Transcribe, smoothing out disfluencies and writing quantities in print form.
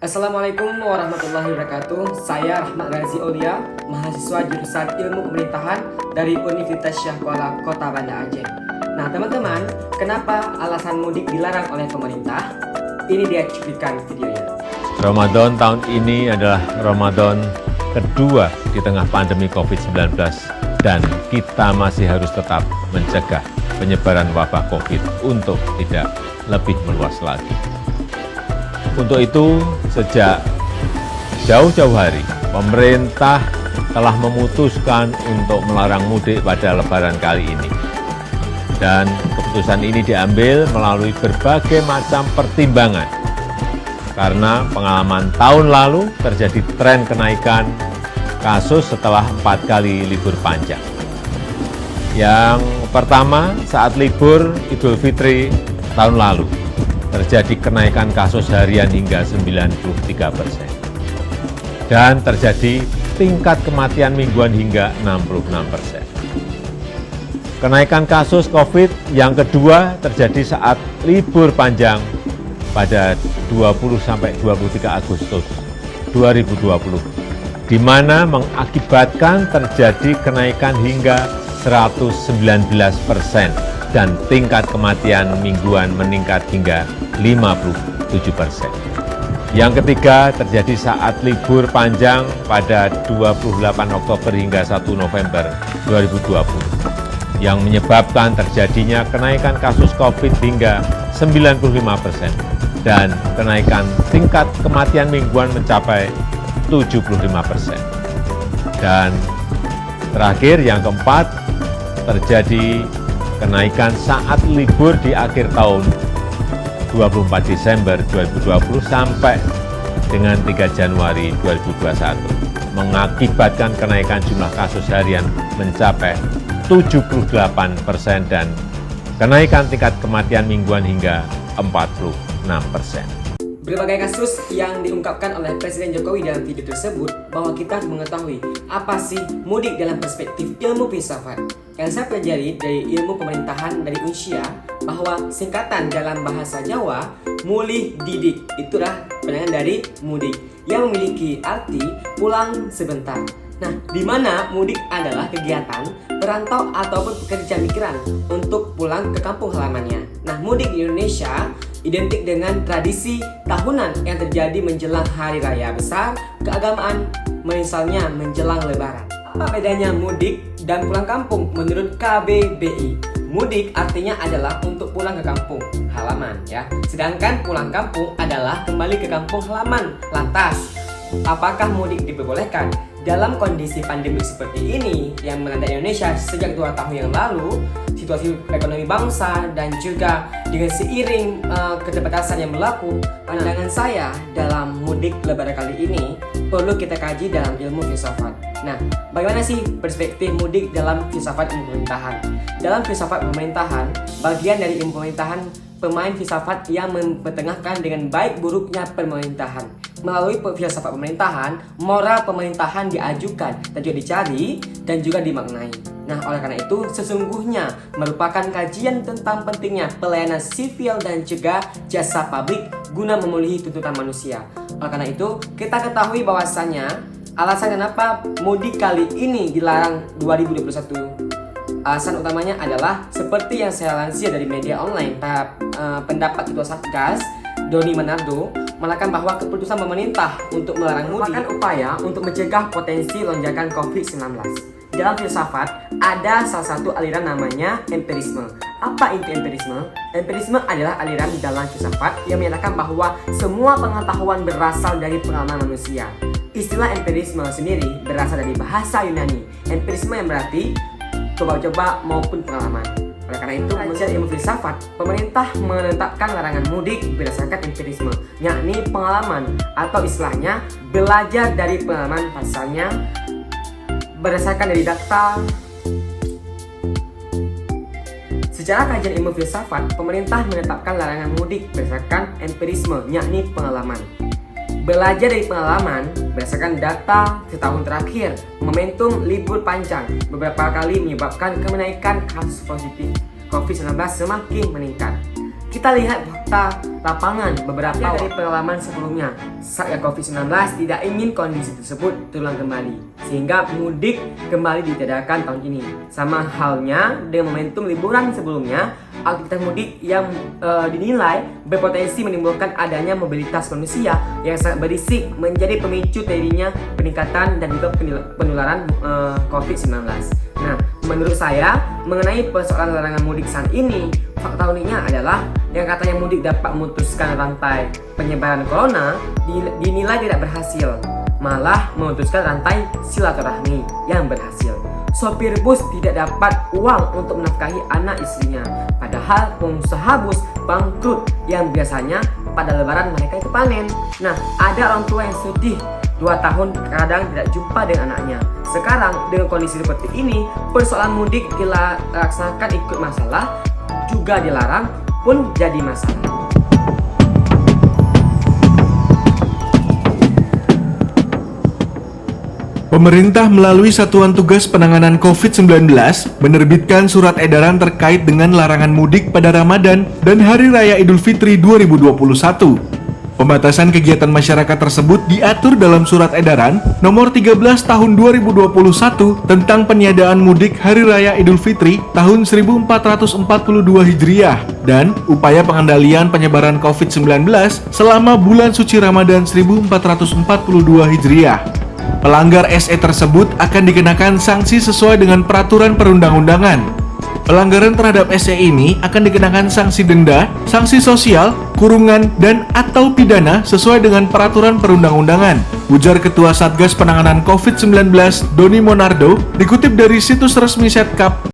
Assalamualaikum warahmatullahi wabarakatuh. Saya Rahmat Razi Aulia, mahasiswa jurusan Ilmu Pemerintahan dari Universitas Syah Kuala, Kota Banda Aceh. Nah teman-teman, kenapa alasan mudik dilarang oleh pemerintah? Ini dia cuplikan videonya. Ramadan tahun ini adalah Ramadan kedua di tengah pandemi COVID-19 dan kita masih harus tetap mencegah penyebaran wabah COVID untuk tidak lebih meluas lagi. Untuk itu, sejak jauh-jauh hari, pemerintah telah memutuskan untuk melarang mudik pada Lebaran kali ini. Dan keputusan ini diambil melalui berbagai macam pertimbangan. Karena pengalaman tahun lalu terjadi tren kenaikan kasus setelah 4 kali libur panjang. Yang pertama, saat libur Idul Fitri tahun lalu, terjadi kenaikan kasus harian hingga 93%. Dan terjadi tingkat kematian mingguan hingga 66%. Kenaikan kasus COVID yang kedua terjadi saat libur panjang pada 20-23 Agustus 2020, di mana mengakibatkan terjadi kenaikan hingga 119% dan tingkat kematian mingguan meningkat hingga 57%. Yang ketiga terjadi saat libur panjang pada 28 Oktober hingga 1 November 2020, yang menyebabkan terjadinya kenaikan kasus COVID hingga 95% dan kenaikan tingkat kematian mingguan mencapai 75%. Dan terakhir yang keempat, terjadi kenaikan saat libur di akhir tahun 24 Desember 2020 sampai dengan 3 Januari 2021, mengakibatkan kenaikan jumlah kasus harian mencapai 78% dan kenaikan tingkat kematian mingguan hingga 46%. Berbagai kasus yang diungkapkan oleh Presiden Jokowi dalam video tersebut bahwa kita harus mengetahui apa sih mudik dalam perspektif ilmu filsafat. Yang saya pelajari dari ilmu pemerintahan dari Unsia bahwa singkatan dalam bahasa Jawa mulih didik itulah penangan dari mudik yang memiliki arti pulang sebentar. Nah, di mana mudik adalah kegiatan perantau ataupun pekerja migran untuk pulang ke kampung halamannya. Nah, mudik di Indonesia identik dengan tradisi tahunan yang terjadi menjelang hari raya besar keagamaan, misalnya menjelang Lebaran. Apa bedanya mudik dan pulang kampung menurut KBBI? Mudik artinya adalah untuk pulang ke kampung halaman ya. Sedangkan pulang kampung adalah kembali ke kampung halaman. Lantas, apakah mudik diperbolehkan? Dalam kondisi pandemi seperti ini yang melanda Indonesia sejak 2 tahun yang lalu, situasi ekonomi bangsa dan juga dengan seiring keterbatasan yang berlaku, pandangan saya dalam mudik Lebaran kali ini perlu kita kaji dalam ilmu filsafat. Nah, bagaimana sih perspektif mudik dalam filsafat ilmu pemerintahan? Dalam filsafat pemerintahan, bagian dari ilmu pemerintahan pemain filsafat yang mempertengahkan dengan baik buruknya pemerintahan. Melalui filsafat pemerintahan, moral pemerintahan diajukan dan juga dicari dan juga dimaknai. Nah, oleh karena itu sesungguhnya merupakan kajian tentang pentingnya pelayanan sivil dan juga jasa publik guna memenuhi tuntutan manusia. Oleh karena itu, kita ketahui bahwasannya alasan kenapa mudik kali ini dilarang 2021. Alasan utamanya adalah seperti yang saya lansir dari media online, pendapat Ketua Satgas Doni Manado mengatakan bahwa keputusan pemerintah untuk melarang mudik merupakan upaya untuk mencegah potensi lonjakan COVID-19. Dalam filsafat, ada salah satu aliran namanya empirisme. Apa itu empirisme? Empirisme adalah aliran dalam filsafat yang menyatakan bahwa semua pengetahuan berasal dari pengalaman manusia. Istilah empirisme sendiri berasal dari bahasa Yunani. Empirisme yang berarti coba-coba maupun pengalaman. Oleh karena itu, menurut ilmu filsafat, pemerintah menetapkan larangan mudik berdasarkan empirisme, yakni pengalaman atau istilahnya belajar dari pengalaman, pasalnya berdasarkan dari data. Secara kajian ilmu filsafat, pemerintah menetapkan larangan mudik berdasarkan empirisme, yakni pengalaman. Belajar dari pengalaman berdasarkan data setahun terakhir, momentum libur panjang beberapa kali menyebabkan kenaikan kasus positif COVID-19 semakin meningkat. Kita lihat fakta lapangan beberapa dari pengalaman sebelumnya. Saat COVID-19 tidak ingin kondisi tersebut terulang kembali, sehingga mudik kembali ditiadakan tahun ini. Sama halnya dengan momentum liburan sebelumnya, aktivitas mudik yang dinilai berpotensi menimbulkan adanya mobilitas manusia yang sangat berisik menjadi pemicu terjadinya peningkatan dan juga penularan COVID-19. Nah, menurut saya mengenai persoalan larangan mudik saat ini, fakta uniknya adalah yang katanya mudik dapat memutuskan rantai penyebaran corona dinilai tidak berhasil, malah memutuskan rantai silaturahmi yang berhasil. Sopir bus tidak dapat uang untuk menafkahi anak istrinya, padahal pengusaha bus bangkrut yang biasanya pada lebaran mereka itu panen. Nah, ada orang tua yang sedih 2 tahun kadang tidak jumpa dengan anaknya. Sekarang dengan kondisi seperti ini, persoalan mudik dilaksanakan ikut masalah, juga dilarang pun jadi masalah. Pemerintah melalui Satuan Tugas Penanganan COVID-19 menerbitkan surat edaran terkait dengan larangan mudik pada Ramadan dan Hari Raya Idul Fitri 2021. Pembatasan kegiatan masyarakat tersebut diatur dalam Surat Edaran Nomor 13 Tahun 2021 tentang peniadaan mudik Hari Raya Idul Fitri tahun 1442 Hijriah dan upaya pengendalian penyebaran COVID-19 selama bulan suci Ramadan 1442 Hijriah. Pelanggar SE tersebut akan dikenakan sanksi sesuai dengan peraturan perundang-undangan. Pelanggaran terhadap SE ini akan dikenakan sanksi denda, sanksi sosial, kurungan, dan atau pidana sesuai dengan peraturan perundang-undangan. Ujar Ketua Satgas Penanganan COVID-19 Doni Monardo dikutip dari situs resmi Setkap